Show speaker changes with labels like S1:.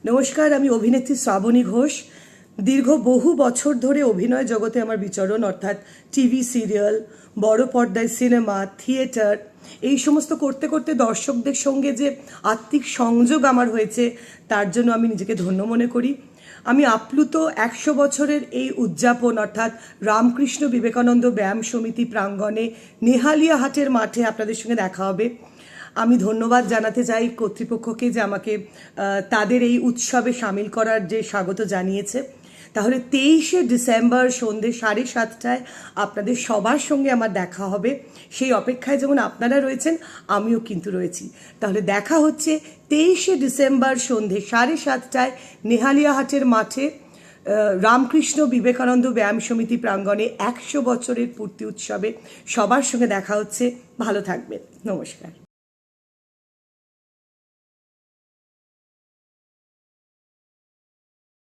S1: নমস্কার, আমি অভিনেত্রী শ্রাবণী ঘোষ। দীর্ঘ বহু বছর ধরে অভিনয় জগতে আমার বিচরণ, অর্থাৎ টিভি সিরিয়াল, বড় পর্দায় সিনেমা, থিয়েটার, এই সমস্ত করতে করতে দর্শকদের সঙ্গে যে আত্মিক সংযোগ আমার হয়েছে, তার জন্য আমি নিজেকে ধন্য মনে করি। আমি আপ্লুত 100 বছরের এই উদযাপন, অর্থাৎ রামকৃষ্ণ বিবেকানন্দ ব্যায়াম সমিতি প্রাঙ্গণে নেহালিয়া হাটের মাঠে আপনাদের সঙ্গে দেখা হবে। আমি ধন্যবাদ জানাতে চাই কর্তৃপক্ষকে যে আমাকে তাদের এই উৎসবে সামিল করার যে স্বাগত জানিয়েছে। তাহলে 23শে ডিসেম্বর সন্ধ্যে 7:30টায় আপনাদের সবার সঙ্গে আমার দেখা হবে। সেই অপেক্ষায় যেমন আপনারা রয়েছেন, আমিও কিন্তু রয়েছি। তাহলে দেখা হচ্ছে 23শে ডিসেম্বর সন্ধ্যে 7:30টায় নেহালিয়া হাটের মাঠে রামকৃষ্ণ বিবেকানন্দ ব্যায়াম সমিতি প্রাঙ্গণে 100 বছরের পূর্তি উৎসবে। সবার সঙ্গে দেখা হচ্ছে। ভালো থাকবেন। নমস্কার।